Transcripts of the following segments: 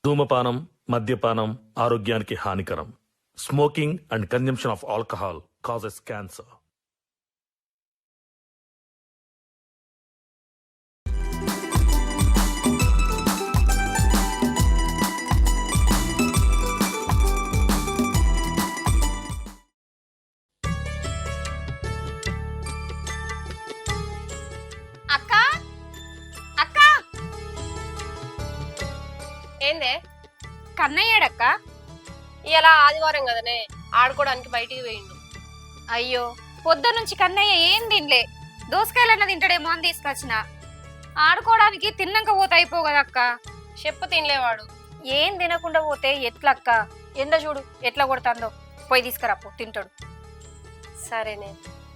ధూమపానం, మద్యపానం ఆరోగ్యానికి హానికరం. Smoking and consumption of alcohol causes cancer. అక్క అక్క ఏందే కన్నయ్యాడక్క. ఇలా ఆదివారం కదనే ఆడుకోవడానికి బయటికి పోయిండు. అయ్యో, పొద్దున్నుంచి కన్నయ్య ఏం తినలే. దోసకాయలన్న తింటాడేమో అని తీసుకొచ్చిన. ఆడుకోవడానికి తిన్నాక పోతే అయిపో కదక్క. చెప్పు తినలేవాడు. ఏం తినకుండా పోతే ఎట్లక్క? ఎండ చూడు ఎట్లా కొడుతుందో. పోయి తీసుకురాపో, తింటాడు. సరేనే,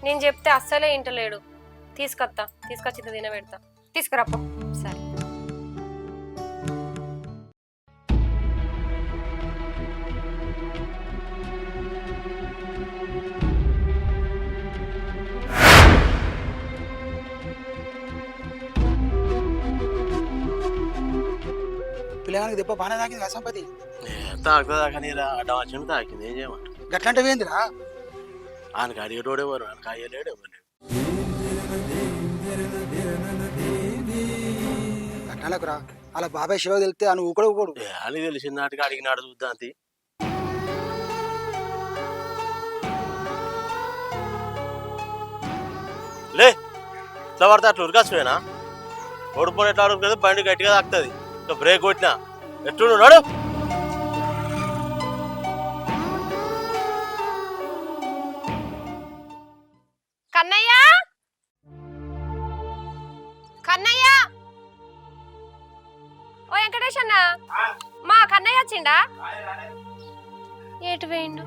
నేను చెప్తే అస్సలే ఇంటలేడు. తీసుకొచ్చి తినబెడతా. తీసుకురాపో. సరే. పిల్లగానికి దెబ్బ బాగానే తాకింది కదా సంపతి. తాకుతుందా కానీ అడ్డం వచ్చింది తాకింది. ఏం చేయమంటారు? గట్లంటే ఏందిరా? ఆయనకి అడిగేటోడే వారు, ఆయనకి అయ్యలేడు ఎవరు. గట్లకురా అలా బాబాయ్ శివ తెలితే అని ఊకడు ఊకోడు. అని తెలిసిన నాటికి అడిగినాడు చూద్దాం. లే ఇట్లా పడితే అట్లా ఉరికాసిపోయినా ఓడిపోయిన ఎట్లా అడుగు కదా, బండి గట్టిగా తాకుతుంది. ఇంకా బ్రేక్ కొట్టినా ఎట్టు నాడు. కన్నయ్య కన్నయ్య ఓ వెంకటేష్ అన్న, మా కన్నయ్య వచ్చిండా? ఏటు పోయిండు?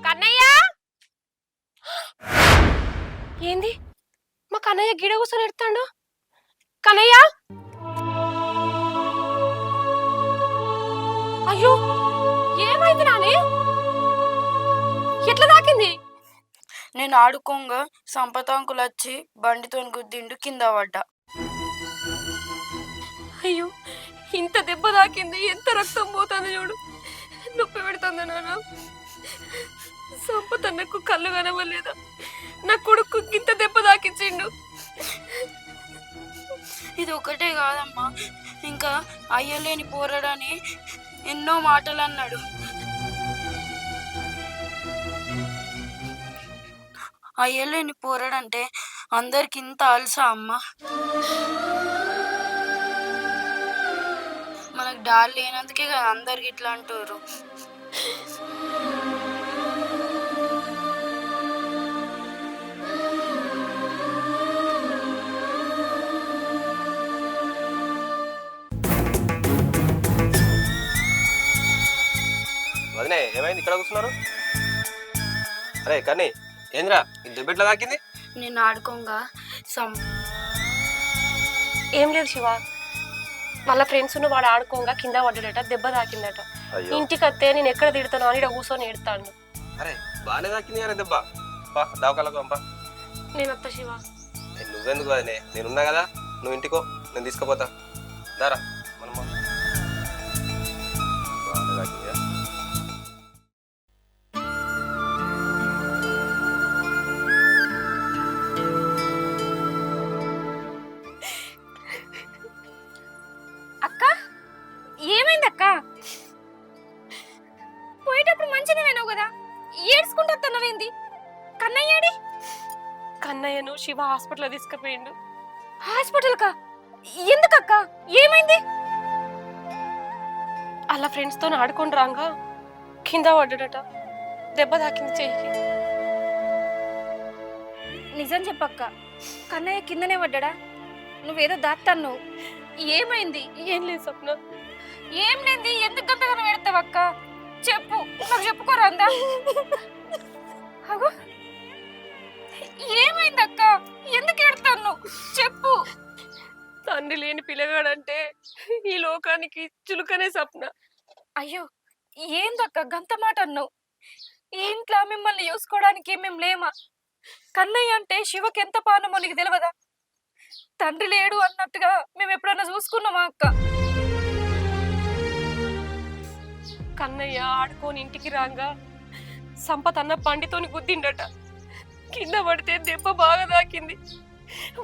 కన్నయ్య ఏంది మా కన్నయ్య గిడ కూర్చొని ఎడతాడు? కన్నయ్య అయ్యో ఏమైంది నాని? ఎట్లా తాకింది? నేను ఆడుకోంగా సంపతాంకులు వచ్చి బండితో గుద్దిండు, కింద పడ్డా. అయ్యో ఇంత దెబ్బ తాకింది, ఎంత రక్తం పోతుంది చూడు. నొప్పి పెడుతుంది నాన్న. సంపతన్నకు కళ్ళు కనవలేదా? నా కొడుకు ఇంత దెబ్బ తాకించిండు. ఇది ఒకటే కాదమ్మా, ఇంకా అయ్యలేని పోరాడని ఎన్నో మాటలు అన్నాడు. అయ్యలేని పోరాడంటే అందరికి ఇంత అలసా అమ్మా? మనకు డాల్ లేనందుకే కదా అందరికి ఇట్లా అంటారు. వదినే ఏమైంది ఇక్కడ కూర్చున్నారు? అరే కన్నీ ఏంద్రా దెబ్బ ఎట్లా తాకింది? నేను ఆడుకోంగా ఏం లేదు శివ, వాళ్ళ ఫ్రెండ్స్ వాడు ఆడుకోగా కింద పడ్డాడట, దెబ్బ తాకిందట. ఇంటికి వస్తే నేను ఎక్కడ తిడతాను అని ఇక్కడ కూర్చొని ఎడతాను. అరే బాగానే తాకింది అరే దెబ్బ. దావకాలకు పంపా. నేను వస్తా శివ. నువ్వెందుకు వదినే, నేనున్నా కదా, నువ్వు ఇంటికో, నేను తీసుకుపోతా. దారా మనం బాగానే తాకింది. అక్క ఏమైంది అక్క? పోయేటప్పుడు మంచిగా పోయినావు కదా, ఏడ్చుకుంటా తనవేంది? కన్నయ్యాడి? కన్నయ్యను శివ హాస్పిటల్ తీసుకుపోయిండు. హాస్పిటల్ కా? ఎందుకక్క? ఏమైంది? అలా ఫ్రెండ్స్ తో ఆడుకొని రాగా కింద పడ్డాడట, దెబ్బ తాకింది చెయ్యికి. నిజం చెప్పక్క, కన్నయ్య కిందనే పడ్డా? నువ్వేదో దాత్తన్నావు. ఏమైంది? ఏం లేదు స్వప్న. ఏం లేంది, ఎందుకు అంతగానో పెడతావక్క? చెప్పు, నాకు చెప్పుకోరందా? ఏమైందక్క? ఎందుకు ఎడతాను? చెప్పు. తండ్రి లేని పిల్లగాడంటే ఈ లోకానికి చులుకనే స్వప్న. అయ్యో ఏందక్క గంత మాట అన్నావు? ఈ ఇంట్లో మిమ్మల్ని చూసుకోవడానికి మేము లేమా? కన్నయ్య అంటే శివకి ఎంత పానమో నీకు తెలియదా? తండ్రి లేడు అన్నట్టుగా మేము ఎప్పుడైనా చూసుకున్నామా అక్క? కన్నయ్య ఆడుకొని ఇంటికి రాగా సంపత్ అన్న పండితోని గుద్దిండట. కింద పడితే దెబ్బ బాగా తాకింది.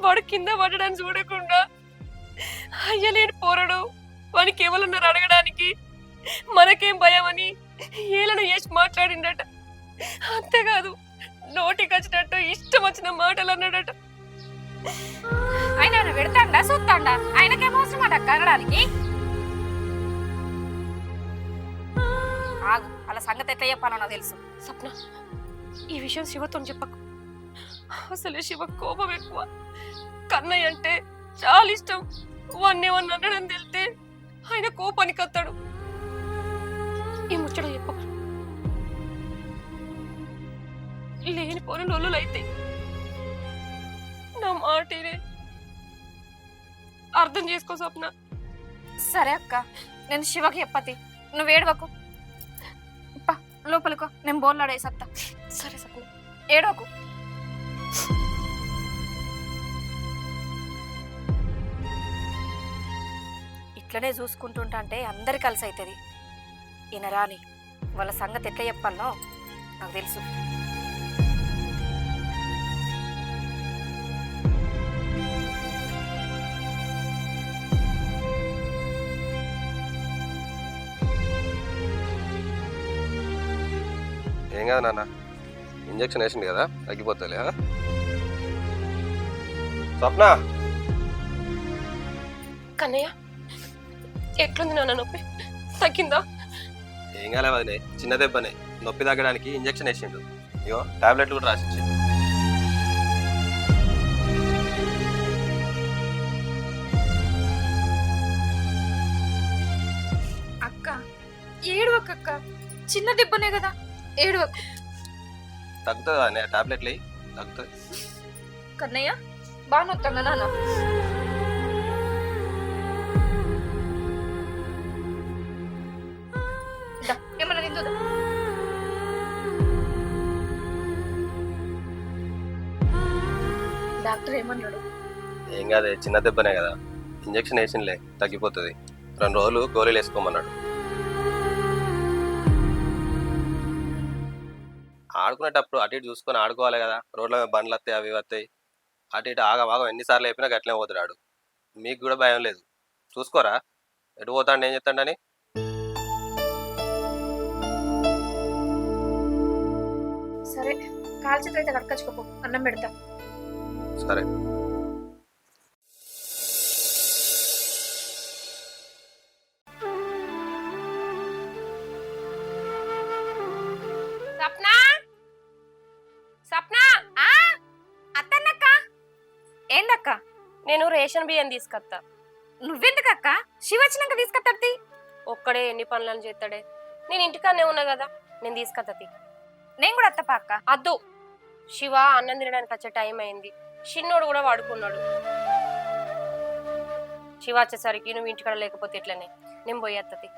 వాడు కింద పడడానికి చూడకుండా అయ్యలేని పోరడు, వానికి ఎవరున్నారు అడగడానికి, మనకేం భయం అని ఏలను చేసి మాట్లాడిండట. అంతేకాదు నోటికి వచ్చినట్టు ఇష్టం వచ్చిన మాటలు అన్నాడట. ఆయన పెడతాడా చూస్తాడా? ఆయనకేం అవసరం అట కనడానికి? ఆగు, అలా సంగతి ఎట్లా చెప్పాలో నాకు తెలుసు. సప్న, ఈ విషయం శివతో చెప్పకు. అసలు శివ కోపం ఎక్కువ. కన్నయ్య అంటే చాలా ఇష్టం. వన్నేమన్నా అన్నడని తెలితే ఆయన కోపానికి వస్తాడు. ఈ ముచ్చట చెప్పకు. లేని పోని నొల్లులు అయితే నా మాటనే అర్థం చేసుకో స్వప్న. సరే అక్క, నేను శివకి చెప్పతి, నువ్వు ఏడవకు. లోపలికో, నేను బోర్లాడేసత్తా. సరే సప్న, ఏడవకు. ఇట్లనే చూసుకుంటుంటా అంటే అందరి కలిసి అవుతుంది. ఈయన రాని వాళ్ళ సంగతి ఎట్లా చెప్పాలనో నాకు తెలుసు. ఏం కాదు నాన్న, ఇంజక్షన్ వేసింది కదా, తగ్గిపోతలే. స్వప్న, కన్నయ్య ఎట్లుంది నాన్న? నొప్పి తగ్గిందా? ఏం కాలే వదిలే, చిన్న దెబ్బనే. నొప్పి తగ్గడానికి ఇంజక్షన్ వేసిండు. ఇగో టాబ్లెట్లు కూడా రాసిచ్చిండు. అక్క ఏడవక్క, చిన్న దెబ్బనే కదా, ఏడవక్క. తగ్గుతుందా అనే టాబ్లెట్లు వేయి, తగ్గుతుంది. కన్నయ్య బాగా నొత్తంగా నాన్న. ఏమన్నా తిందుదా? డాక్టర్ ఏమన్నాడు? ఏం కాదే, చిన్న దెబ్బనే కదా, ఇంజక్షన్ వేసిందిలే, తగ్గిపోతుంది. 2 రోజులు గోళీలు వేసుకోమన్నాడు. ఆడుకునేటప్పుడు అటు ఇటు చూసుకొని ఆడుకోవాలి కదా. రోడ్ల మీద బండ్లు వస్తాయి, అవి వస్తాయి. అటు ఇటు ఆగం ఎన్నిసార్లు అయిపోయినా గట్లే పోతాడు. మీకు కూడా భయం లేదు, చూసుకోరా ఎటు పోతాడు, ఏం చెప్తాడని. సరే, కాల్చితో అయితే కడకచ్చుకోపో, అన్నం పెడతా. సరే. సప్న, సప్న, అత్తన్నక్క. ఏందక్క? నేను రేషన్ బియ్యం తీసుకొస్తా. నువ్వెందుకక్క? శివ వచ్చినాక తీసుకొత్తది. ఒక్కడే ఎన్ని పనులను చేస్తాడే. నేను ఇంటికాడనే ఉన్నా కదా, నేను తీసుకొత్తది. నేను కూడా అత్తపా అక్క. అద్దు, శివ అన్నం తినడానికి వచ్చే టైం అయింది. చిన్నోడు కూడా వాడుకున్నాడు. శివ వచ్చేసరికి నువ్వు ఇంటికాడ లేకపోతే ఎట్లనే, నేను పోయేత్తది.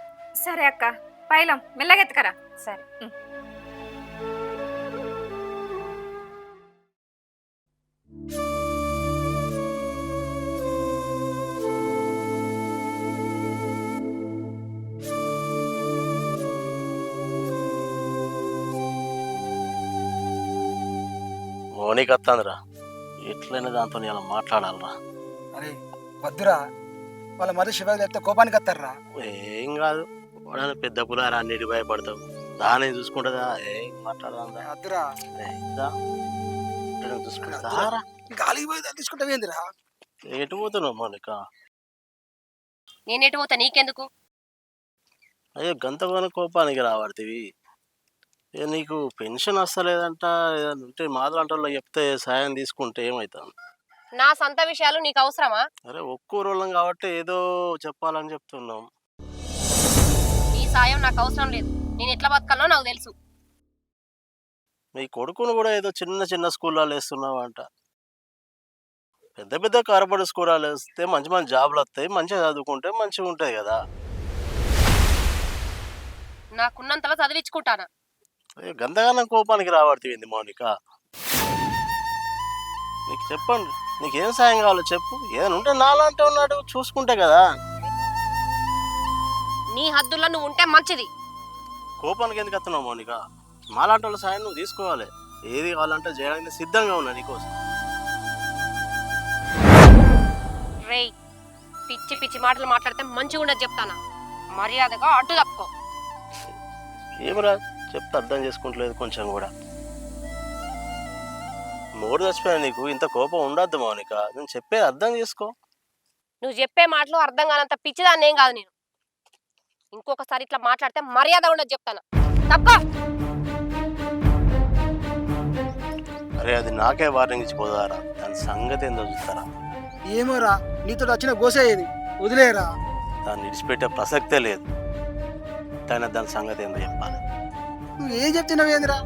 సరే అక్క, పైలం మెల్లగెత్తకరా. సరే. మౌనికి వస్తుందిరా, ఎట్లయినా దాంతో ఇలా మాట్లాడాలరా. అరే వద్దురా, వాళ్ళ మధ్య శివ చెప్తే కోపానికి వస్తారా. ఏం కాదు, వాడని పెద్ద పులారా, అన్నిటి భయపడతావు. దాన్ని చూసుకుంటుందా? ఏం మాట్లాడదా? వద్దురా, చూసుకుంటా. గాలికి పోయి తీసుకుంటావేందిరా? ఎటు పోతున్నావు మౌనిక? నేనేటి పోతా, నీకెందుకు? అయ్యో, గంతగోన కోపానికి రాబడుతుంది. నీకు పెన్షన్ వస్తలేదంట, ఏదైనా ఉంటే మాదలంటలో చెప్తే సాయం తీసుకుంటే ఏమవుతాను? నా సొంత విషయాలు నీకు అవసరమా? అరే, ఒక్కూరోళ్ళం కాబట్టి ఏదో చెప్పాలని చెప్తున్నాం. నీ సాయం నాకు అవసరం లేదు. నేను ఎట్లా బతకాలో నాకు తెలుసు. మీ కొడుకును కూడా ఏదో చిన్న చిన్న స్కూల్లో వేస్తున్నావు అంట. పెద్ద పెద్ద కార్పొరేట్ స్కూల్లో వేస్తే మంచి మంచి జాబ్లు వస్తాయి, మంచిగా చదువుకుంటే మంచిగా ఉంటుంది కదా. నాకున్నంతలో చదివించుకుంటానా? గంతగానం కోపానికి రాబడుతుంది మౌనిక. నీకు చెప్పండి, నీకు ఏం సాయం కావాలో చెప్పు. ఏదైనా ఉంటే నాలంటే ఉన్నాడు చూసుకుంటే కదా. నీ హద్దుల్లో నువ్వు ఉంటే మంచిది. కోపానికి ఎందుకు వస్తున్నావు మౌనిక? మాలాంటి వాళ్ళ సాయం నువ్వు తీసుకోవాలి. ఏది కావాలంటే చేయడానికి సిద్ధంగా ఉన్నా నీకోసం. రేయ్, పిచ్చి పిచ్చి మాటలు మాట్లాడితే మంచిగా ఉండదు చెప్తానా. మర్యాదగా అడ్డు తప్పుకో. ఏమరా చెప్తే అర్థం చేసుకుంటలేదు కొంచెం కూడా. మూడు చచ్చిపోయా, నీకు ఇంత కోపం ఉండద్దు మౌనిక. నేను చెప్పేది అర్థం చేసుకో. నువ్వు చెప్పే మాటలు అర్థం కానంత పిచ్చిదాన్ని ఏం కాదు నేను. ఇంకొకసారి ఇట్లా మాట్లాడితే మర్యాద ఉండదు చెప్తానా. తప్ప అరే అది నాకే వార్నింగ్ ఇచ్చిపోదారా, దాని సంగతి ఏందో చూస్తారా. ఏమోరా, నీతో వచ్చిన గోసేది వదిలేరా. దాన్ని విడిచిపెట్టే ప్రసక్తే లేదు. కానీ దాని సంగతి ఏందో చెప్పాలి. నువ్వు ఏం చెప్తున్నావు ఏందిరా?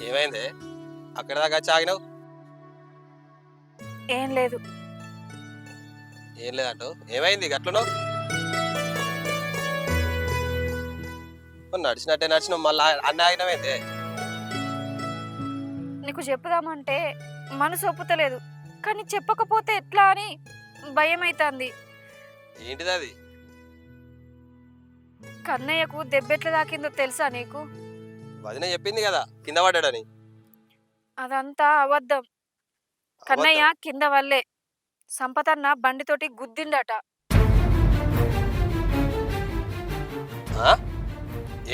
ఏమైంది అక్కడ దాకా వచ్చి ఆగినావు? ఏం లేదు. ఏం లేదంటూ ఏమైంది గట్లను? నడిచినట్టే నడిచినావు, మళ్ళీ అన్న ఆగినమైంది. నీకు చెప్పుదామంటే మనసు ఒప్పుతలేదు, కానీ చెప్పకపోతే ఎట్లా అని భయం అవుతుంది. ఏంటిది అది? కన్నయ్యకు దెబ్బెట్లా తాకిందో తెలుసా నీకు? వదిన చెప్పింది కదా కింద పడ్డాడని. అదంతా అబద్ధం. కన్నయ్య కింద వల్లే సంపతన్న బండితోటి గుద్దిండట. ఆ?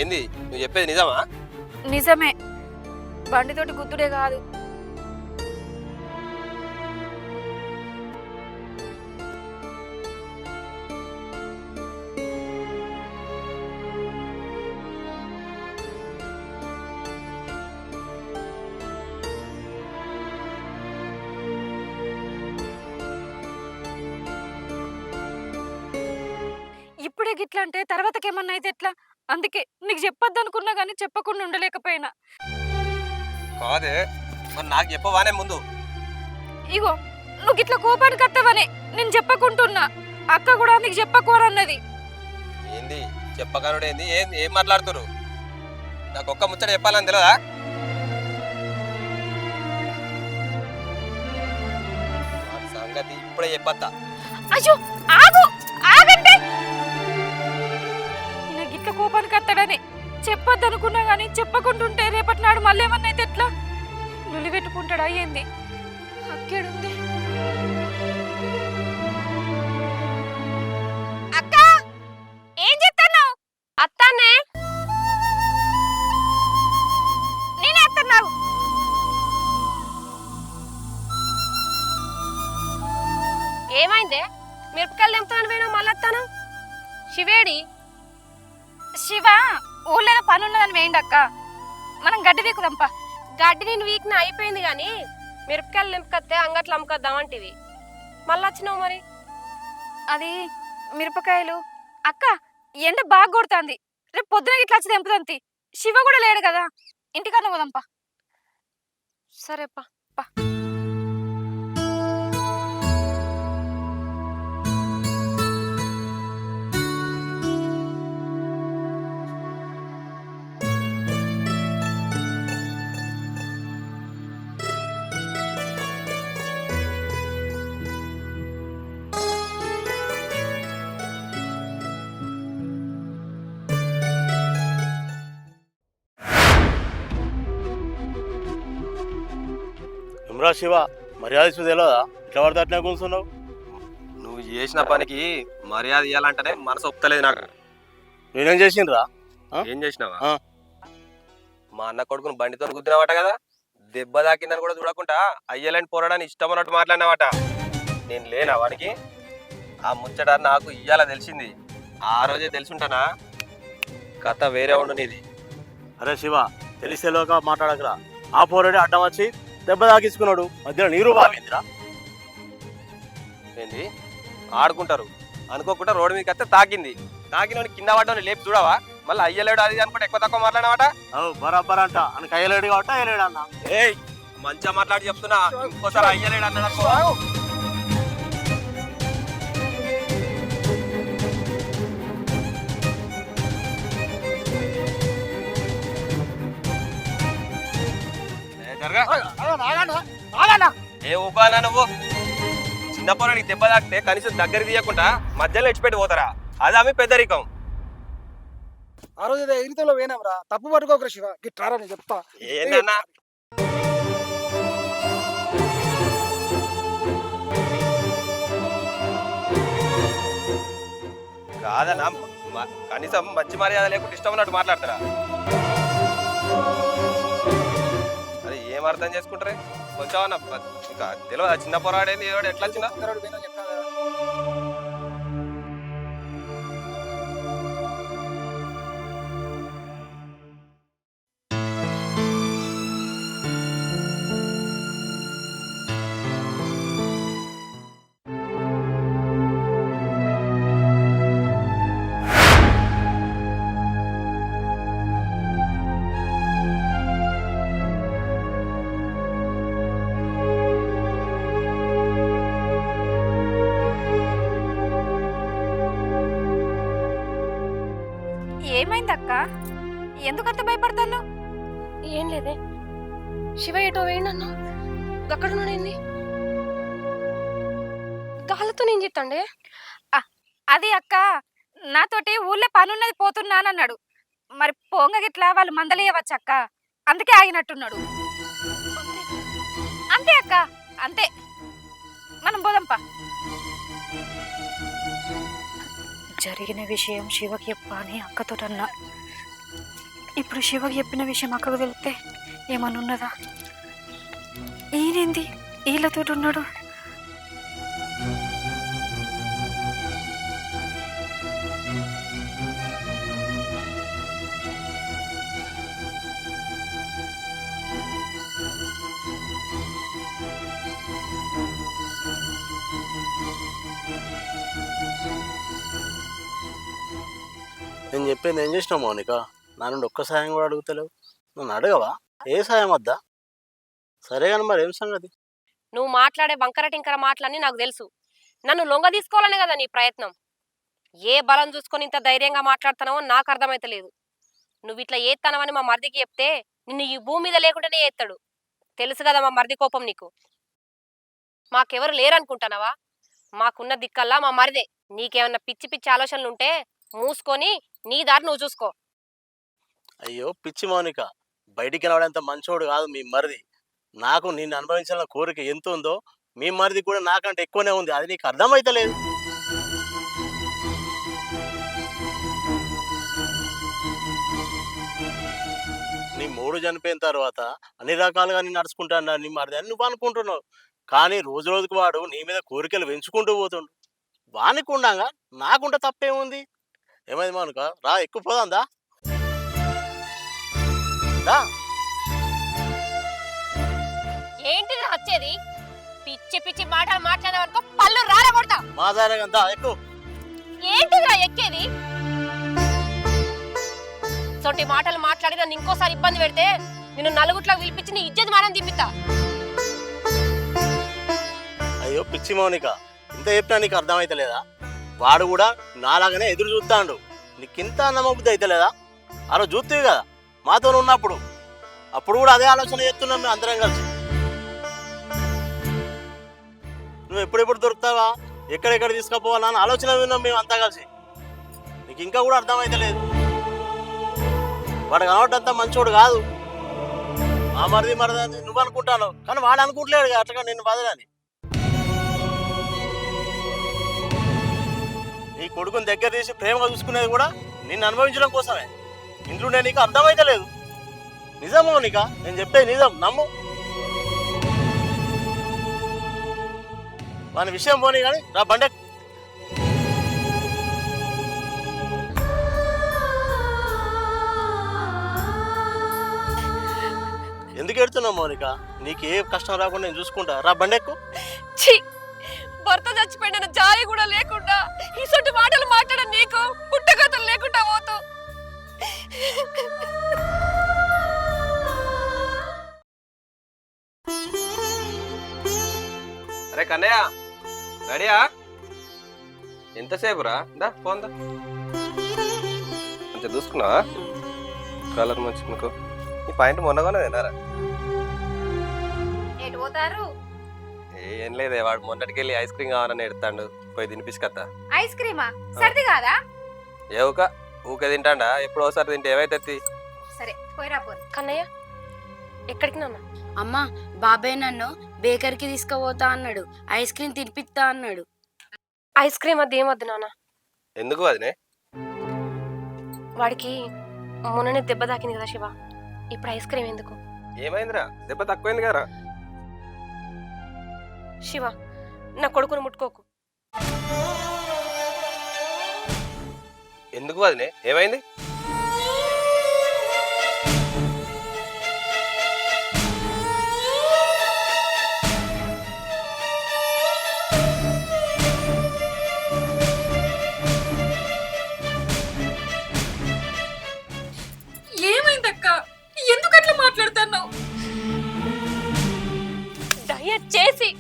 ఏంది నువ్వు చెప్పేది నిజమా? నిజమే, బండితోటి గుద్దుడే కాదు, ఇప్పుడే గిట్లా అంటే తర్వాతకేమన్నా అయితే ఎట్లా? అందుకే నీకు చెప్పొద్దు అనుకున్నా కానీ చెప్పకుండా ఉండలేకపోయినా. కాదే మరి నాకు చెప్పవానే ముందు. ఇగో నువ్వు గిట్లా కోపానికి వస్తావనే నేను చెప్పకుంటున్నా. అక్క కూడా నీకు చెప్పకూడన్నది. ఏంది చెప్పకనుడు? ఏంది ఏం మాట్లాడుతురు? నాకు ఒక్క ముచ్చట చెప్పాలని తెలియదా? నాకు సంగతి ఇప్పుడే చెప్పత్తా. అయ్యో ఆగు, ఆగండి. నేను గిట్ల కోపానికి వస్తాడని చెప్పొద్దు అనుకున్నా కానీ చెప్పకుంటుంటే రేపటి నాడు మళ్ళీ ఏమన్నా అయితే ఎట్లా? నులి పెట్టుకుంటాడా ఏంది? అక్కేడుంది. అక్క ఏం చెప్తున్నావు? అత్తానే నేనే వస్తున్నావు. ఏమైందే? మిరపకాయలు తెంపుతాను వేణు మళ్ళీ వస్తాను. శివేడి? శివ ఊళ్ళో పని ఉన్నదని వేయండి అక్క, మనం గడ్డి వీకుదాంపా. గడ్డి నేను వీక్న అయిపోయింది కానీ మిరపకాయలు నింపుకొస్తే అంగట్లో అమ్ముకొద్దామంటివి. మళ్ళీ వచ్చినావు మరి. అది మిరపకాయలు అక్క ఎండ బాగా కొడుతుంది, రేపు పొద్దున ఇట్లా వచ్చి తెంపుదంతి. శివ కూడా లేడు కదా, ఇంటికన్నా పోదాంపా. సరేపా. ఏమరా శివ, మర్యాద ఇస్తుంది తెలియదా? ఇట్లా పడితే అట్లా కూర్చున్నావు. నువ్వు చేసిన పనికి మర్యాద ఇవ్వాలంటేనే మనసు ఒప్పుతలేదు నాకు. నేనేం చేసిండ్రా? ఏం చేసినావా? ఆ. మా అన్న కొడుకుని బండితో గుద్దినావట కదా, దెబ్బ తాకిందని కూడా చూడకుండా అయ్యలేని పోరాడని ఇష్టం అన్నట్టు మాట్లాడినావట. నేను లేనా వానికి? ఆ ముచ్చట నాకు ఇయ్యాల తెలిసింది. ఆ రోజే తెలుసుంటానా కథ వేరే ఉండు నీది. అరే శివ, తెలిసేలోగా మాట్లాడకరా. ఆ పోరాడే అడ్డం వచ్చి దెబ్బ తాకించుకున్నాడు, మధ్యలో నీరు బావిందిరా. ఏంది ఆడుకుంటారు అనుకోకుండా రోడ్డు మీదకి వస్తే తాకింది. తాకిన కింద పడ్డా లేపి చూడవా? మళ్ళీ అయ్యలేడు అది అనుకుంటే ఎక్కువ తక్కువ మాట్లాడినావట. బరాబర్ అంట. అని అయ్యలేడు కాబట్టి అయ్యలేడు అన్న. ఏయ్ మంచిగా మాట్లాడి చెప్తున్నా, ఇంకోసారి అయ్యలేడు అన్నాడు అనుకో. ఏ ఊపానా నువ్వు? చిన్నప్పుడు నీకు దెబ్బ తాకితే కనీసం దగ్గర తీయకుండా మధ్యలో ఇచ్చిపెట్టి పోతారా? అది ఆమె పెద్దరికం. ఆ రోజు ఏదో ఎగిరితలో పోయినాంరా, తప్పు పట్టుకోకరా శివ, గిట్రారా నేను చెప్తా. ఏంటన్నా? కాదన్నా, కనీసం మంచి మర్యాద లేకుండా ఇష్టం ఉన్నట్టు మాట్లాడతారా? అరే ఏం అర్థం చేసుకుంటారే కొంచెం అన్న ఇంకా తెలియదు. చిన్న పోరాడేది ఎవడు ఎట్లా వచ్చినా అందరూ పోయినా చెప్తా కదా. ఏమైందక్క? ఎందుకంత భయపడతాను? ఏం లేదే, శివ ఏటో వేయండి అక్కడ నుండి గాలితో నేను చెప్తాండే. అది అక్క, నాతోటి ఊళ్ళో పనున్నది పోతున్నానన్నాడు. మరి పోంగ గిట్లా వాళ్ళు మందలేయవచ్చు అక్క, అందుకే ఆగినట్టున్నాడు. అంతే అక్క, అంతే. మనం పోదాంపా. జరిగిన విషయం శివకి చెప్పా అని అక్కతో అన్నా. ఇప్పుడు శివకి చెప్పిన విషయం అక్కకు తెలిస్తే ఏమనున్నదా? ఈయనేంది వీళ్ళతో ఉన్నాడు? నేను చెప్పేది ఏం చేసినావు మౌనిక? నా నుండి ఒక్క సాయం కూడా అడుగుతలేవు. నన్ను అడగవా? ఏ సాయం వద్దా? సరే కానీ మరి ఏం సంగతి? నువ్వు మాట్లాడే వంకర టింకర మాటలన్నీ నాకు తెలుసు. నన్ను లొంగ తీసుకోవాలనే కదా నీ ప్రయత్నం. ఏ బలం చూసుకొని ఇంత ధైర్యంగా మాట్లాడుతున్నావో నాకు అర్థమైతలేదు. నువ్వు ఇట్లా ఏత్తనవని మా మరిదికి చెప్తే నిన్ను ఈ భూమి మీద లేకుండానే ఏత్తాడు. తెలుసు కదా మా మరిది కోపం నీకు. మాకెవరు లేరనుకుంటున్నావా? మాకున్న దిక్కల్లా మా మరిదే. నీకేమన్నా పిచ్చి పిచ్చి ఆలోచనలుంటే మూసుకొని నీ దారి నువ్వు చూసుకో. అయ్యో పిచ్చి మౌనిక, బయటికి రావడంత మంచోడు కాదు మీ మరిది. నాకు నిన్ను అనుభవించాలన్న కోరిక ఎంత ఉందో మీ మరిది కూడా నాకంటే ఎక్కువనే ఉంది. అది నీకు అర్థమైతలేదు. నీ మూడు చనిపోయిన తర్వాత అన్ని రకాలుగా నేను నడుచుకుంటాను నీ మరిది అని నువ్వు అనుకుంటున్నావు. కానీ రోజు రోజుకు వాడు నీ మీద కోరికలు పెంచుకుంటూ పోతుండు. వానికి ఉండగా నాకుంటే తప్పేముంది? ఏమైంది మౌనిక? రా, ఎక్కువ పోదాందా? ఏంటిది వచ్చేది? పిచ్చి పిచ్చి మాటలు మాట్లాడేవనుకో పళ్ళు రాలగొడతా. మా దారేగంతా ఎక్కువ. ఏంటిదిరా ఎక్కేది? సొంటి మాటలు మాట్లాడి నన్ను ఇంకోసారి ఇబ్బంది పెడితే నిన్ను నలుగుట్లా పిలిపించి నీ ఇజ్జత్ మానం దింపితా. అయ్యో పిచ్చి మౌనిక, ఇంత చెప్పినా నీకు అర్థమైతలేదా? వాడు కూడా నాలాగానే ఎదురు చూస్తాడు. నీకింత నమ్మబుద్ధి అయితలేదా? ఆ రోజు చూస్తేవి కదా మాతో ఉన్నప్పుడు, అప్పుడు కూడా అదే ఆలోచన చేస్తున్నాం మేము అందరం కలిసి. నువ్వు ఎప్పుడెప్పుడు దొరుకుతావా, ఎక్కడెక్కడ తీసుకుపోవాలా అని ఆలోచన విన్నాం మేము అంతా కలిసి. నీకు ఇంకా కూడా అర్థమైతలేదు. వాడు కనబడ్డంతా మంచోడు కాదు. ఆ మరిది మరిది నువ్వు అనుకుంటాను, కానీ వాడు అనుకుంటలేడు అట్లా నిన్ను బదలని. నీ కొడుకుని దగ్గర తీసి ప్రేమగా చూసుకునేది కూడా నిన్ను అనుభవించడం కోసమే. ఇంట్లో నేను నీకు అర్థమైతలేదు. నిజమో నీక నేను చెప్పేది నిజం, నమ్ము. మన విషయం పోనీ కానీ రా బండే. ఎందుకు ఎడుతున్నావు మౌనిక? నీకు ఏ కష్టం రాకుండా నేను చూసుకుంటా. రా బండెక్కు. ఛీ, భర్త చచ్చిపోయిన జాలి కూడా లేకుండా ఇసొంటి మాటలు మాట్లాడ నీకు పుట్టగతులు లేకుండా పోతావు. అరే కన్నయ్య, రెడీయా? ఎంతసేపు రా? దా పోందా. కొంచెం చూసుకున్నావా? కలర్ మంచి ఈ పాయింట్ మొన్నగానే తినారా? ఎటు పోతారు? ఏం లేదే వాడు మొన్నటికెళ్ళి ఐస్ క్రీమ్ కావాలని ఎడతాడు పోయి తినిపించుకత్తా. ఐస్ క్రీమా సర్ది కాదా? ఏ ఊకే తింటాడా ఎప్పుడో ఒకసారి తింటే ఏమైతుంది. సరే పోయిరా పోరు. కన్నయ్య ఎక్కడికి నాన్న? అమ్మా బాబాయ్ నన్ను బేకరీకి తీసుకుపోతా అన్నాడు, ఐస్ క్రీమ్ తినిపిస్తా అన్నాడు. ఐస్ క్రీమ్ అది ఏమద్దు నాన్న. ఎందుకు వదినే? వాడికి మొన్ననే దెబ్బ తాకింది కదా శివ, ఇప్పుడు ఐస్ క్రీమ్ ఎందుకు? ఏమైందిరా? దెబ్బ తక్కువైంది కదా. శివ నా కొడుకును ముట్టుకోకు. ఎందుకు వదినే? ఏమైంది? ఏమైందక్క? ఎందుకు అట్లా మాట్లాడుతున్నావు? దయచేసి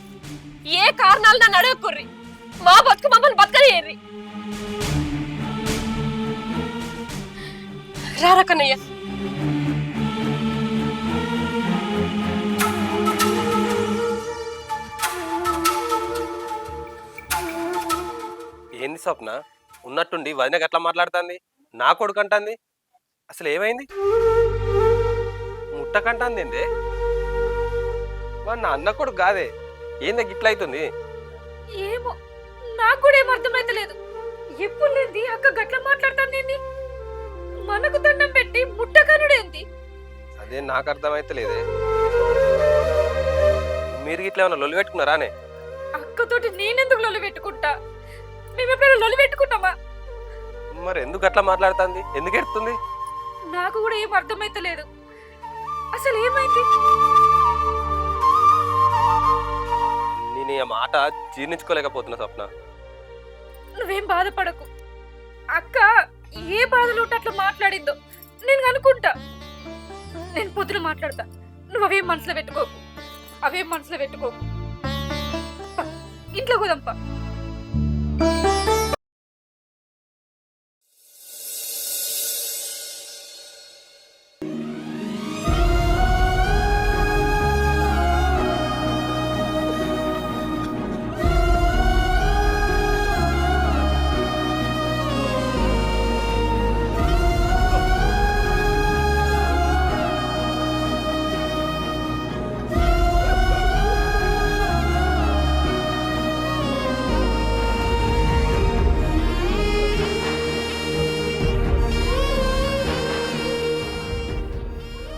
ఏ కారణాలు నన్ను అడగకుర్రి, మా బతుకు మమ్మల్ని బతకనియ్యర్రి. రారా కన్నయ్య. ఏంది స్వప్న? ఉన్నట్టుండి వదినకి అట్లా మాట్లాడుతుంది, నా కొడుకు అంటుంది. అసలు ఏమైంది? ముట్టకంటుంది ఏందే? వాడు నా అన్న కొడుకు కాదే, ఏంది గిట్ల అవుతుంది? ఏమో నాకు కూడా ఏం అర్థమైతలేదు. ఎప్పుడు లేంది అక్క గట్ల మాట్లాడతానేంది? మనకు దండం పెట్టి ముట్టకనుడేంది? అదే నాకు అర్థమైతలేదే. మీరు గిట్ల ఏమన్నా లొల్లి పెట్టుకున్నారానే? అక్కతోటి నేనెందుకు లొల్లి పెట్టుకుంటా? మేము ఎప్పుడైనా లొల్లి పెట్టుకుంటామా? మరి ఎందుకు అట్లా మాట్లాడుతుంది? ఎందుకు ఎడుతుంది? నాకు కూడా ఏం అర్థమైతలేదు. అసలు ఏమైంది? నేను ఈ మాట జీర్ణించుకోలేకపోతున్నా స్వప్న. నువ్వేం బాధపడకు. అక్క ఏ బాధలు ఉంటే అట్లా మాట్లాడిందో నేను అనుకుంటా. నేను పొద్దున మాట్లాడతా, నువ్వు అవేం మనసులో పెట్టుకోకు. అవేం మనసులో పెట్టుకోకు. పా, ఇంట్లో కుదంపా.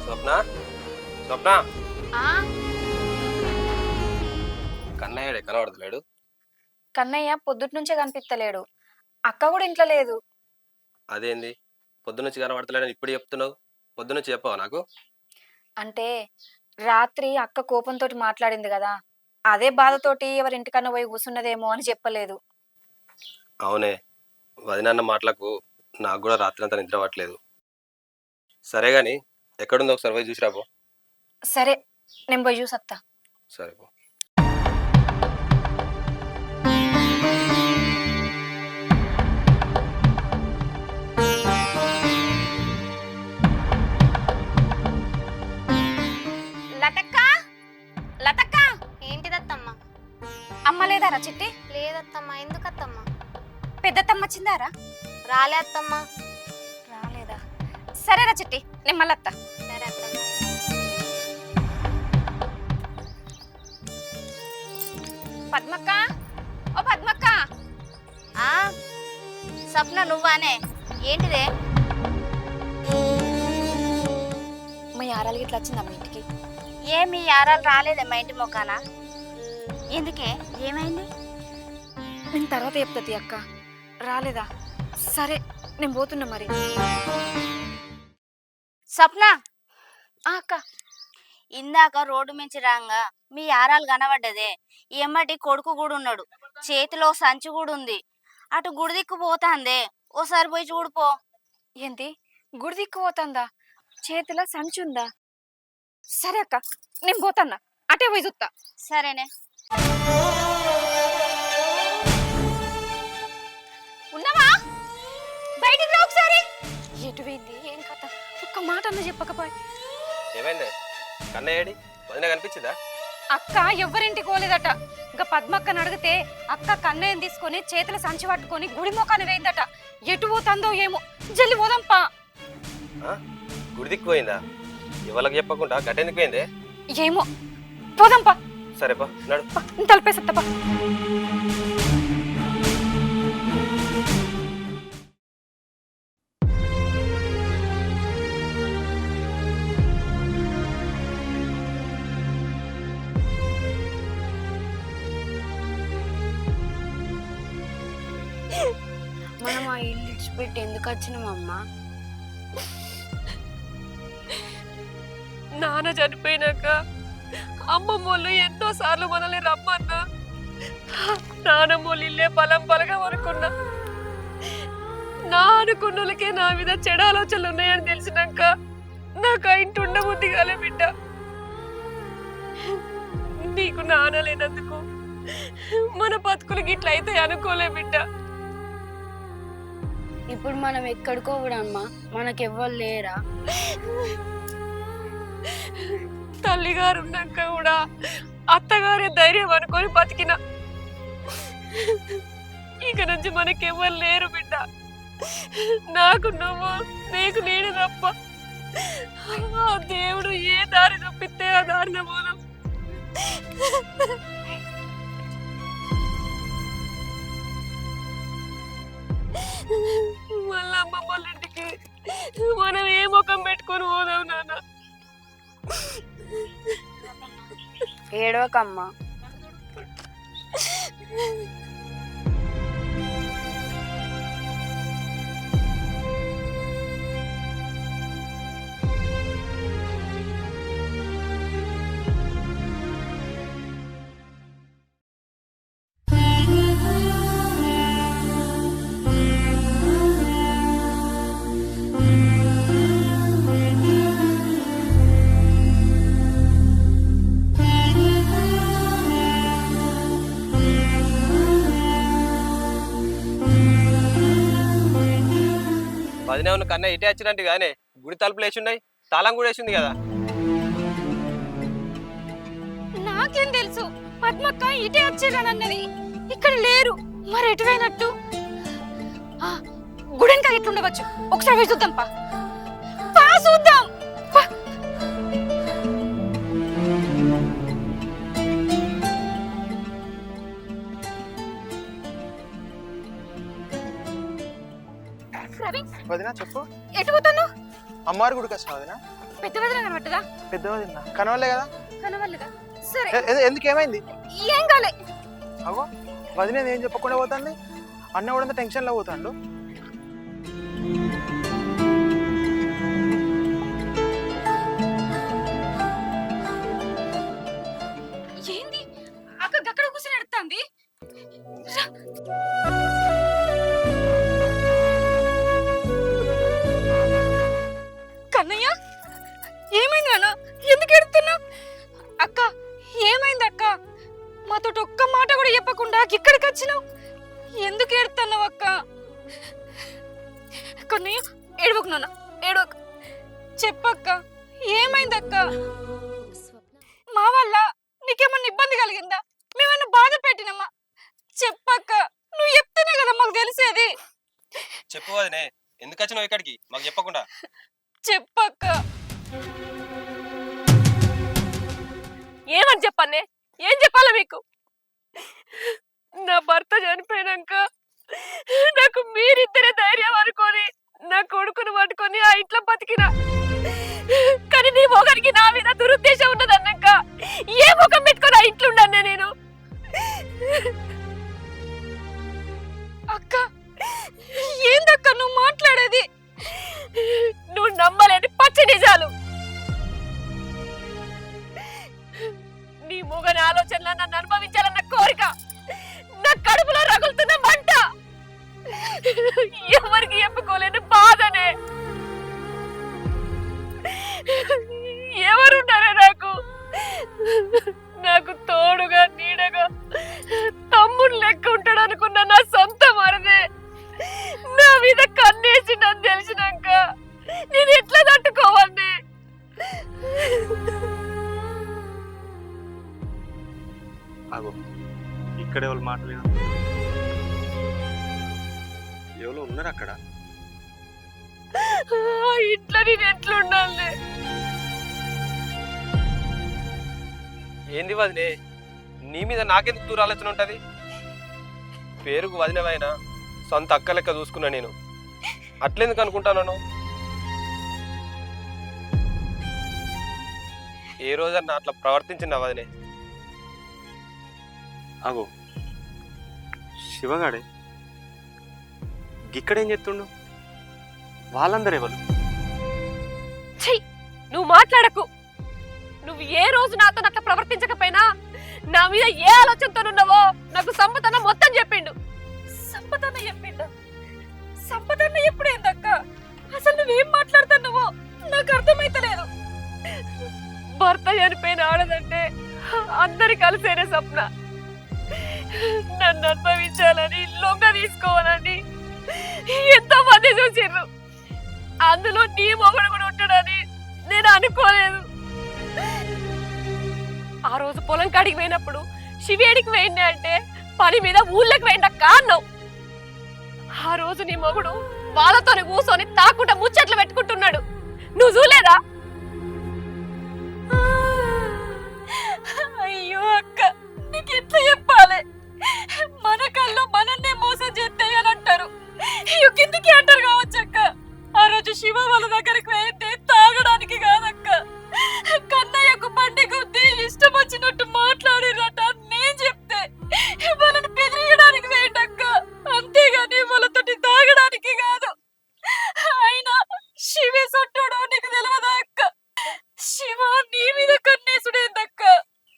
స్వప్న, స్వప్న, కన్నయ్య కనబడతలేడు. కన్నయ్య పొద్దుటి నుంచే కనిపిస్తలేడు. అక్క కూడా ఇంట్లో లేదు. అదేంది పొద్దునుంచి కనబడతలేడని ఇప్పుడు చెప్తున్నావు? పొద్దునుంచి చెప్పావా నాకు? అంటే రాత్రి అక్క కోపంతో మాట్లాడింది కదా, అదే బాధతోటి ఎవరింటికన్నా పోయి కూర్చున్నదేమో అని చెప్పలేదు. అవునే, వదినన్న మాటలకు నాకు కూడా రాత్రి అంతా నిద్ర పట్టలేదు. సరే గాని ఎక్కడుందో ఒకసారి పోయి చూసిరాపో. సరే నేను పోయి చూసత్తా. సరే పో. లతక్క, లతక్క. ఏంటిదత్తమ్మ? అమ్మ లేదారా చిట్టి? లేదత్తమ్మ. ఎందుకత్తమ్మ? పెద్దత్తమ్మ వచ్చిందారా? రాలే అత్తమ్మ. రాలేదా? సరేరా చిట్టి, నేను మళ్ళీ అత్తా. సరే అత్తమ్మ. పద్మక్క, ఓ పద్మక్క. ఆ సప్న నువ్వానే? ఏంటిదే? మా యారాలకి ఇట్లా వచ్చిందమ్మ ఇంటికి. ఏమి యారాలు రాలేదే మా ఇంటి మొక్కాన? ఎందుకే? ఏమైంది? నేను తర్వాత చెప్తుంది అక్క. రాలేదా? సరే నేను పోతున్నా మరి. సప్న, అక్క ఇందాక రోడ్డు మించి రాంగా మీ యారాలు కనబడ్డదే. ఎమ్మటి కొడుకు కూడా ఉన్నాడు, చేతిలో సంచి కూడా ఉంది. అటు గుడి దిక్కు పోతాందే, ఓసారి పోయి చూడుపో. ఏంటి గుడి దిక్కు పోతుందా? చేతిలో సంచి ఉందా? సరే అక్క నేను పోతాన్నా, అటే పోయి చూస్తా. సరేనే. ఉన్నావా? బయటికి రా ఒకసారి. ఎటు పోయింది? ఏం కథ? ఒక్క మాట అన్న చెప్పకపోయి. ఏమైంది? కన్నయ్య ఏడి? వదిన కనిపించిందా? అక్క ఎవ్వరింటికి పోలేదట. ఇంకా పద్మక్కని అడిగితే అక్క కన్నయ్యని తీసుకొని చేతుల సంచి పట్టుకొని గుడి మొక్కని వేయిందట. ఎటు పోతుందో ఏమో, జల్లి పోదాంపా. గుడి దిక్కు పోయిందా? ఎవరికి చెప్పకుండా గట్టెందుకు పోయిందే? ఏమో, పోదాంపా. సరేపా నడు. తలపేసత్తపా. మనం ఆ ఇల్లు ఇచ్చిపెట్టి ఎందుకు వచ్చినామమ్మా? నాన్న చనిపోయినాక అమ్మమ్మోళ్ళు ఎన్నో సార్లు మనల్ని రమ్మన్నా. నానమ్మోళ్ళు ఇల్లే బలం బలగా అనుకున్నా. నా అనుకున్నోళ్ళకే నా మీద చెడు ఆలోచనలు ఉన్నాయని తెలిసినాక నాకు ఆ ఇంటి ఉండబుద్ధి కాలే బిడ్డ. నీకు నాన్న లేనందుకు మన బతుకులకి ఇట్లా అయితే అనుకోలే బిడ్డ. ఇప్పుడు మనం ఎక్కడికోవడమ్మా? మనకెవ్వరు లేరా? తల్లిగారు ఉన్నాక కూడా అత్తగారే ధైర్యం అనుకొని బతికిన. ఇక నుంచి మనకెవ్వరు లేరు బిడ్డ. నాకు నువ్వు, నీకు నేను తప్ప. ఆ దేవుడు ఏ దారి చూపిస్తే ఆ దారిన పోదాం. మళ్ళా అమ్మమ్మ వాళ్ళ ఇంటికి మనం ఏ ముఖం పెట్టుకొని పోదాం నాన్న? ఏడవకమ్మా. వదినే ఉన్న కన్నా ఇటే వచ్చినట్టు కానీ గుడి తలుపులు వేసి ఉన్నాయి, తాళం కూడా వేసింది కదా. నాకేం తెలుసు, పద్మక్క ఇటే వచ్చేరానన్నది. ఇక్కడ లేరు, మరి ఎటువైనట్టు? గుడెనక ఎట్లుండవచ్చు, ఒకసారి పోయి చూద్దాం. పా చూద్దాం. వదినా చెప్పు. ఎటు పోతాను? అమ్మవారి గుడికి వచ్చిన వదినా. పెద్ద వదిన కనబట్టదా? పెద్ద వదినా కనవలే కదా? కనవలేదా? సరే. ఎందుకు ఏమైంది? ఏం కాలే. అగో వదిన ఏం చెప్పకుండా పోతుంది. అన్న కూడా టెన్షన్ లో పోతాడు. ఏంది అక్క గక్కడ కూర్చొని ఎడుతుంది? కన్నయ్య, ఏమైంది నాన్న? ఎందుకు ఎడుతున్నావు? అక్క ఏమైంది అక్క? మాతో ఒక్క మాట కూడా చెప్పకుండా ఇక్కడికి వచ్చినావు. ఎందుకు ఎడుతున్నావు అక్క? కన్నయ్య ఏడవకు నాన్న, ఏడవకు. చెప్పక్క, ఏమైంది అక్క? మా వల్ల నీకేమన్నా ఇబ్బంది కలిగిందా? మేమన్నా బాధ పెట్టినమ్మా? చెప్పక్క, నువ్వు చెప్తేనే కదా మాకు తెలిసేది. చెప్పు వదినే, ఎందుకు వచ్చినావు ఇక్కడికి మాకు చెప్పకుండా? చెప్పక్క. ఏమని చెప్పానే? ఏం చెప్పాలా మీకు? నా భర్త చనిపోయినాక నాకు మీరిద్దరే ధైర్యం అనుకొని నా కొడుకును పట్టుకొని ఆ ఇంట్లో బతికినా. కానీ నీ మొగనికి నా మీద దురుద్దేశం ఉన్నదన్నాక ఏ ముఖం పెట్టుకొని ఆ ఇంట్లో ఉన్నానే నేను? అక్క, ఏందక్క నువ్వు మాట్లాడేది? నువ్వు నమ్మలేని పచ్చి నిజాలు. నీ మొగని ఆలోచనలో నన్ను అనుభవించాలన్న కోరిక నా కడుపులో రగులుతున్న మంట, ఎవరికి చెప్పుకోలేని బాధనే. ఎవరున్నారే నాకు? నాకు తోడుగా నీడగా తమ్ముడు లెక్క ఉంటాడు అనుకున్న నా సొంత మరదే నా మీద కన్నేసి నన్ను తెలిసినాక నేను ఎట్లా తట్టుకోవాలి? ఎవరో ఉన్నారు అక్కడ. ఇట్లా నేను ఎట్లుండాలి? ఏంది వదినే, నీ మీద నాకెందుకు దూర ఆలోచన ఉంటుంది? పేరుకు వదినవైనా సొంత అక్క లెక్క చూసుకున్నా నేను. అట్లెందుకు అనుకుంటాను? ఏ రోజన్నా అట్లా ప్రవర్తించిన వదినే? అగో శివగాడే ఇక్కడేం చెప్తుండు? వాళ్ళందరూ ఎవరు? చెయ్యి, నువ్వు మాట్లాడకు. నువ్వు ఏ రోజు నాతో అట్లా ప్రవర్తించకపోయినా నా మీద ఏ ఆలోచనతోనున్నావో నాకు సంపదన్న మొత్తం చెప్పిండు. సంపదన్న చెప్పిండు? సంపదన్న ఎప్పుడేందక్క? అసలు నువ్వేం మాట్లాడుతున్నావో నాకు అర్థమైతలేదు. భర్త చనిపోయిన ఆడదంటే అందరి కలిసేనే స్వప్న. నన్ను అనుభవించాలని, లొంగ తీసుకోవాలని ఎంతో మంది చూసిర్రు. అందులో నీ మొగుడు కూడా ఉంటాడని నేను అనుకోలేదు. ఆ రోజు పొలం కాడికి పోయినప్పుడు శివేడికి పోయింది అంటే పని మీద ఊళ్ళకి పోయిందక్క అన్నావు. ఆ రోజు నీ మొగుడు వాళ్ళతోనే కూర్చొని తాకుండా ముచ్చట్లు పెట్టుకుంటున్నాడు. నువ్వు చూలేదా? అయ్యో అక్క, నీకు ఎట్లా చెప్పాలి? మన కళ్ళు మనన్నే మోసం చేస్తాయని అంటారు. కిందికి అంటారు కావచ్చు అక్క. ఆ రోజు శివ వాళ్ళ దగ్గరికి వెళ్తే తాగడానికి కాదక్క, కన్నయ్యకు బండి గుద్ది ఇష్టం వచ్చినట్టు మాట్లాడిరట. నేను చెప్తే వాళ్ళని బెదిరియడానికి వేయండక్క, అంతేగాని వాళ్ళతోటి తాగడానికి కాదు. అయినా శివే సొట్టుడు నీకు తెలియదా అక్క? శివ నీ మీద కన్నేసుడేందక్క?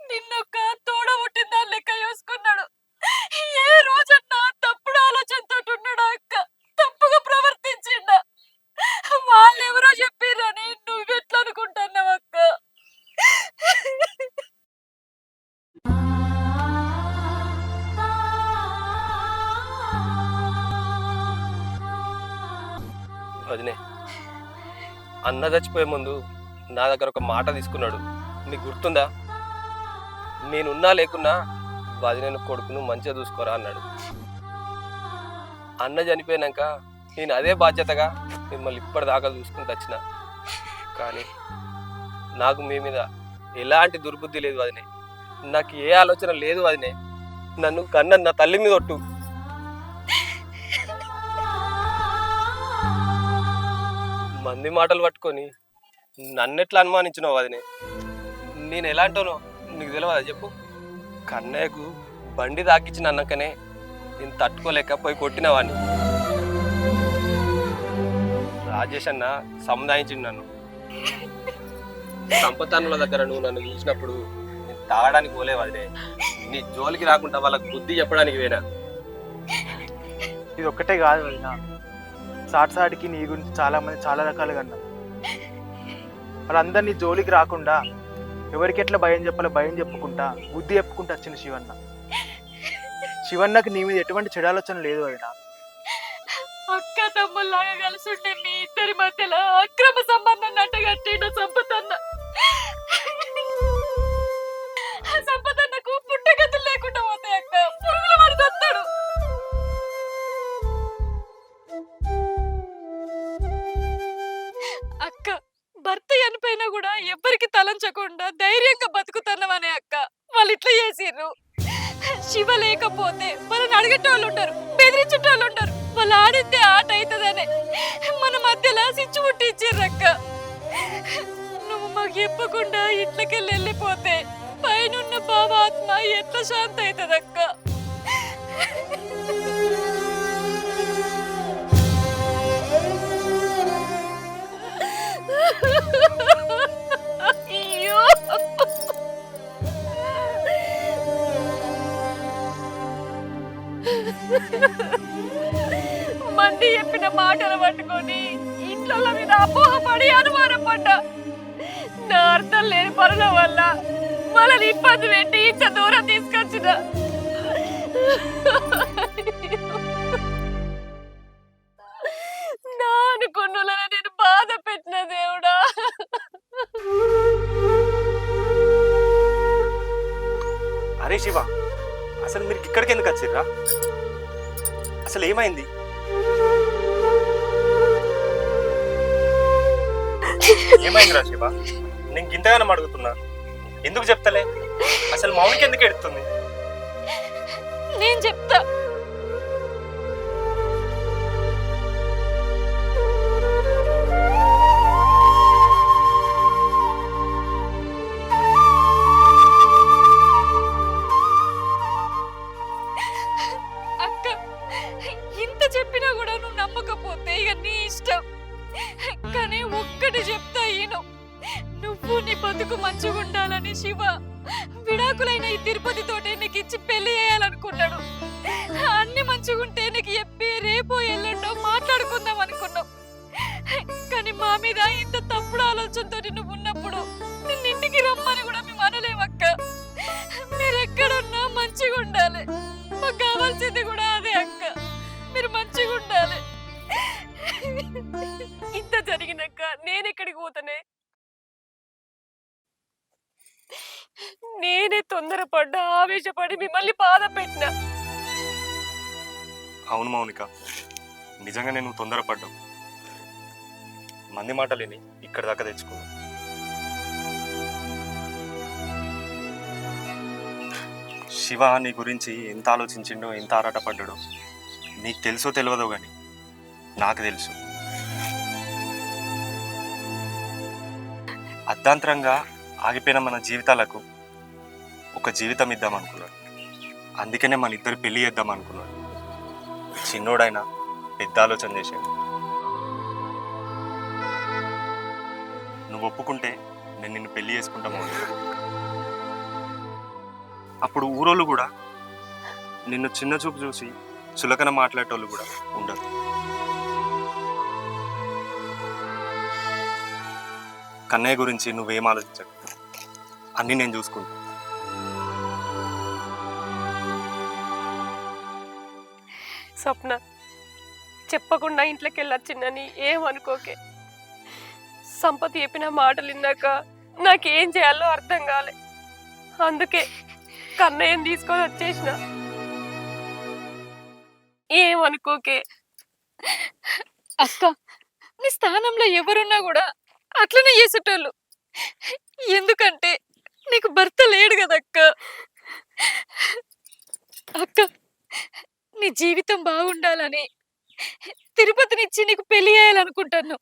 నిన్నొక్క తోడ పుట్టిందా లెక్క చూసుకున్నాడు. ఏ రోజన్నా తప్పుడు ఆలోచనతో ఉన్నాడా అక్క? తప్పుగా ప్రవర్తించిండా? వాళ్ళెవరో చెప్పిరని నువ్వెట్లా అనుకుంటున్నావు అక్క? వదినే, అన్న చచ్చిపోయే ముందు నా దగ్గర ఒక మాట తీసుకున్నాడు. నీకు గుర్తుందా? నేనున్నా లేకున్నా వదిన కొడుకును మంచిగా చూసుకోరా అన్నాడు. అన్న చనిపోయినాక నేను అదే బాధ్యతగా మిమ్మల్ని ఇప్పటిదాకా చూసుకుంటూ వచ్చిన. కానీ నాకు మీ మీద ఎలాంటి దుర్బుద్ధి లేదు వదినే. నాకు ఏ ఆలోచన లేదు వదినే. నన్ను కన్న నా తల్లి మీద ఒట్టు. మంది మాటలు పట్టుకొని నన్నెట్లా అనుమానించినావు వదినే? నేను ఎలాంటోనో నీకు తెలియదా చెప్పు? కన్నయ్యకు బండి దాకిచ్చిన అన్నాకనే నేను తట్టుకోలేక పోయి కొట్టినవాడిని. రాజేష్ అన్న సముదాయించిండు నన్ను. సంపతన్నుల దగ్గర నువ్వు నన్ను చూసినప్పుడు నేను తాగడానికి పోలేవు అదే. నీ జోలికి రాకుండా వాళ్ళకు బుద్ధి చెప్పడానికి వేనా? ఇది ఒక్కటే కాదు వదినా, సాటిసాటికి నీ గురించి చాలా మంది చాలా రకాలుగా అన్నారు. వాళ్ళందరినీ జోలికి రాకుండా ఎవరికి ఎట్లా భయం చెప్పాలో భయం చెప్పుకుంటా బుద్ధి చెప్పుకుంటా వచ్చింది శివన్న. శివన్నకి నీ మీద ఎటువంటి చెడాలోచన లేదు వదినా. అక్క తమ్ముళ్ళలాగా కలిసి ఉంటే మీ ఇద్దరి మధ్యలో అక్రమ సంబంధం నట్టగట్టిన సంపదన్న. సంపదన్నకు పుట్టగతులు లేకుండా పోతాయి అక్క. పురుగుల వాడు తత్తాడు. అక్క, భర్త చనిపోయినా కూడా ఎవ్వరికి తలంచకుండా ధైర్యంగా బతుకుతున్నామనే అక్క వాళ్ళు ఇట్లా చేసిర్రు. శివ లేకపోతే వాళ్ళని అడిగేటోళ్ళు ఉంటారు, బెదిరించేటోళ్ళు ఉంటారు. వాళ్ళు ఆడితే ఆట అవుతుందనే మన మధ్యలో సిచ్చు పుట్టి ఇచ్చిర్రక్క. నువ్వు మాకు చెప్పకుండా ఇట్లకెళ్ళి వెళ్ళిపోతే పైనున్న భావాత్మ ఎట్లా శాంతి అవుతుందక్క? అయ్యో, మంది చెప్పిన మాటలు పట్టుకొని ఇంట్లో మీద అపోహపడి అనుమానపడ్డా. నా అర్థం లేని పనుల వల్ల మనల్ని ఇబ్బంది పెట్టి ఇంత దూరం తీసుకొచ్చిన. నా అనుకున్నలను నేను బాధ పెట్టిన దేవుడా. అరే శివ, అసలు మీరు ఇక్కడికి ఎందుకు వచ్చిర్రా? అసలు ఏమైంది? ఏమైందిరా శివ? నేను ఇంతగానో అడుగుతున్నా, ఎందుకు చెప్తలే? అసలు మౌనికి ఎందుకు ఎడుతుంది? నేను చెప్తా. అక్క, ఇంత చెప్పినా కూడా నువ్వు నమ్మకపోతే ఇక నీ ఇష్టం. కానీ ఒక్కటి చెప్తా ఈను, నువ్వు నీ బతుకు మంచిగా ఉండాలని శివ విడాకులైన ఈ తిరుపతి తోటే నీకు ఇచ్చి పెళ్లి చేయాలనుకున్నాడు. అన్ని మంచిగా ఉంటే నీకు చెప్పి రేపో ఎల్లుండో మాట్లాడుకుందాం అనుకున్నాం. కానీ మా మీద ఇంత తప్పుడు ఆలోచనతో నువ్వు ఉన్నప్పుడు నిన్ను ఇంటికి రమ్మని కూడా మేము అనలేమక్క. మీరు ఎక్కడున్నా మంచిగా ఉండాలి, మాకు కావాల్సింది కూడా అదే అక్క. మీరు మంచిగా ఉండాలి. ఇంత జరిగినాక నేను ఎక్కడికి పోతానే? నేనే తొందరపడ్డా, ఆవేశపడి మిమ్మల్ని బాధ పెట్టినా. అవును మౌనిక, నిజంగా నేను తొందరపడ్డావు. మంది మాటలేని ఇక్కడ దాకా తెచ్చుకున్నా. శివ నీ గురించి ఎంత ఆలోచించిండో, ఎంత ఆరాటపడ్డాడో నీకు తెలుసో తెలియదో కానీ నాకు తెలుసు. అర్ధాంతరంగా ఆగిపోయిన మన జీవితాలకు ఒక జీవితం ఇద్దాం అనుకున్నాడు. అందుకనే మన ఇద్దరు పెళ్లి చేద్దాం అనుకున్నాడు. చిన్నోడైనా పెద్ద ఆలోచన చేశాడు. నువ్వు ఒప్పుకుంటే నేను నిన్ను పెళ్లి చేసుకుంటాము. అప్పుడు ఊరోళ్ళు కూడా నిన్ను చిన్న చూపు చూసి చులకన మాట్లాడేటోళ్ళు కూడా ఉండరు. కన్నయ్య గురించి నువ్వేం ఆలోచించకు, అన్నీ నేను చూసుకుంటా. స్వప్న, చెప్పకుండా ఇంట్లోకి వెళ్ళొచ్చిందని ఏమనుకోకే. సంపతి చెప్పిన మాటలు విన్నాక నాకేం చేయాలో అర్థం కాలే. అందుకే కన్నయ్యని తీసుకొని వచ్చేసిన. ఏమనుకోకే. అక్క, నీ స్థానంలో ఎవరున్నా కూడా అట్లనే చేసేటోళ్ళు. ఎందుకంటే నీకు భర్త లేడు కదక్క. అక్క, నీ జీవితం బాగుండాలని తిరుపతినిచ్చి నీకు పెళ్లి చేయాలనుకుంటాను.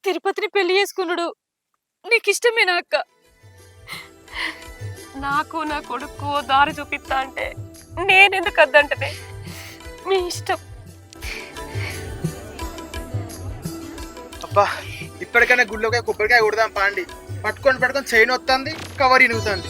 తిరుపతిని పెళ్లి చేసుకున్నాడు నీకు ఇష్టమేనా అక్క? నాకు నా కొడుకు దారి చూపిస్తా అంటే నేనెందుకు వద్దంటనే? మీ ఇష్టం. అబ్బా, ఇప్పటికైనా గుళ్ళోకి కొబ్బరికాయ కొడదాం పాండి. పట్టుకొని చైన్ వస్తుంది, కవర్ ఇనుగుతుంది.